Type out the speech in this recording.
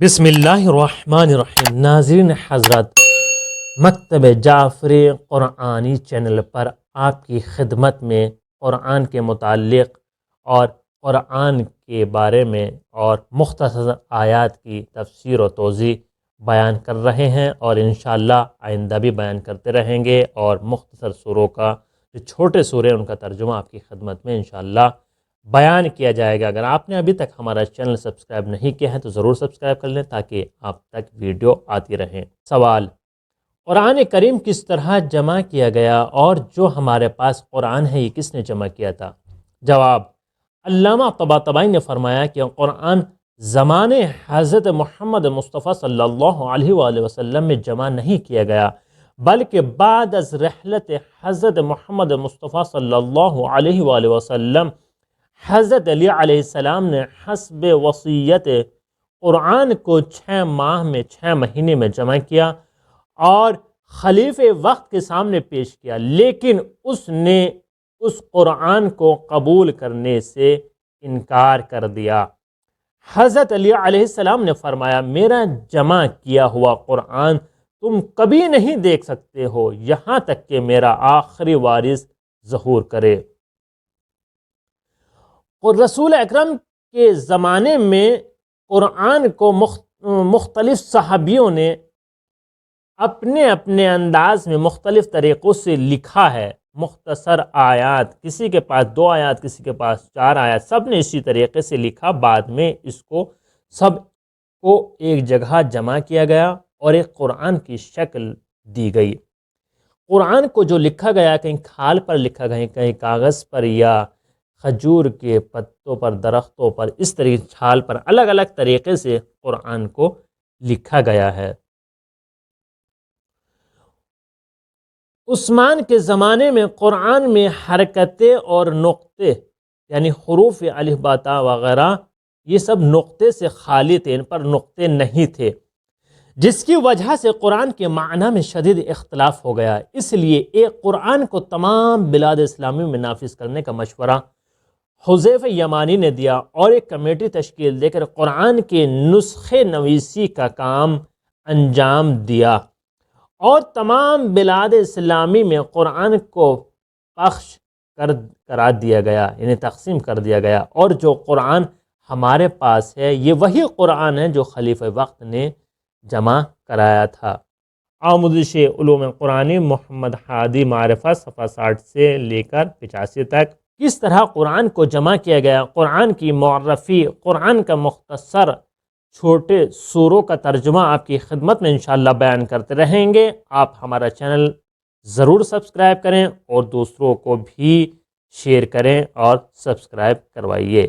بسم اللہ الرحمن الرحیم۔ ناظرین حضرت، مکتب جعفر قرآنی چینل پر آپ کی خدمت میں قرآن کے متعلق اور قرآن کے بارے میں اور مختصر آیات کی تفسیر و توضیح بیان کر رہے ہیں، اور انشاءاللہ آئندہ بھی بیان کرتے رہیں گے، اور مختصر سوروں کا جو چھوٹے سورے ان کا ترجمہ آپ کی خدمت میں انشاءاللہ بیان کیا جائے گا۔ اگر آپ نے ابھی تک ہمارا چینل سبسکرائب نہیں کیا ہے تو ضرور سبسکرائب کر لیں تاکہ آپ تک ویڈیو آتی رہیں۔ سوال: قرآن کریم کس طرح جمع کیا گیا، اور جو ہمارے پاس قرآن ہے یہ کس نے جمع کیا تھا؟ جواب: علامہ طباطبائی نے فرمایا کہ قرآن زمانے حضرت محمد مصطفیٰ صلی اللہ علیہ وآلہ وسلم میں جمع نہیں کیا گیا، بلکہ بعد از رحلت حضرت محمد مصطفیٰ صلی اللہ علیہ وآلہ وسلم حضرت علی علیہ السلام نے حسب وصیت قرآن کو 6 مہینے میں جمع کیا اور خلیفہ وقت کے سامنے پیش کیا، لیکن اس نے اس قرآن کو قبول کرنے سے انکار کر دیا۔ حضرت علی علیہ السلام نے فرمایا، میرا جمع کیا ہوا قرآن تم کبھی نہیں دیکھ سکتے ہو یہاں تک کہ میرا آخری وارث ظہور کرے۔ اور رسول اکرم کے زمانے میں قرآن کو مختلف صحابیوں نے اپنے اپنے انداز میں مختلف طریقوں سے لکھا ہے۔ مختصر آیات، کسی کے پاس 2 آیات، کسی کے پاس 4 آیات، سب نے اسی طریقے سے لکھا۔ بعد میں اس کو سب کو ایک جگہ جمع کیا گیا اور ایک قرآن کی شکل دی گئی۔ قرآن کو جو لکھا گیا، کہیں کھال پر لکھا گیا، کہیں کاغذ پر یا کھجور کے پتوں پر، درختوں پر، اس طریقے چھال پر، الگ الگ طریقے سے قرآن کو لکھا گیا ہے۔ عثمان کے زمانے میں قرآن میں حرکتیں اور نقطے، یعنی حروف الف با تا وغیرہ، یہ سب نقطے سے خالی تھے، ان پر نقطے نہیں تھے، جس کی وجہ سے قرآن کے معنی میں شدید اختلاف ہو گیا۔ اس لیے ایک قرآن کو تمام بلاد اسلامی میں نافذ کرنے کا مشورہ حذیفہ یمانی نے دیا اور ایک کمیٹی تشکیل دے کر قرآن کے نسخے نویسی کا کام انجام دیا، اور تمام بلاد اسلامی میں قرآن کو پخش کرا دیا گیا، یعنی تقسیم کر دیا گیا، اور جو قرآن ہمارے پاس ہے یہ وہی قرآن ہے جو خلیفہ وقت نے جمع کرایا تھا۔ آموزش علوم قرآنی محمد ہادی معرفہ، صفحہ 60 سے لے کر 85 تک۔ کس طرح قرآن کو جمع کیا گیا، قرآن کی معرفی، قرآن کا مختصر چھوٹے سوروں کا ترجمہ آپ کی خدمت میں انشاءاللہ بیان کرتے رہیں گے۔ آپ ہمارا چینل ضرور سبسکرائب کریں اور دوسروں کو بھی شیئر کریں اور سبسکرائب کروائیے۔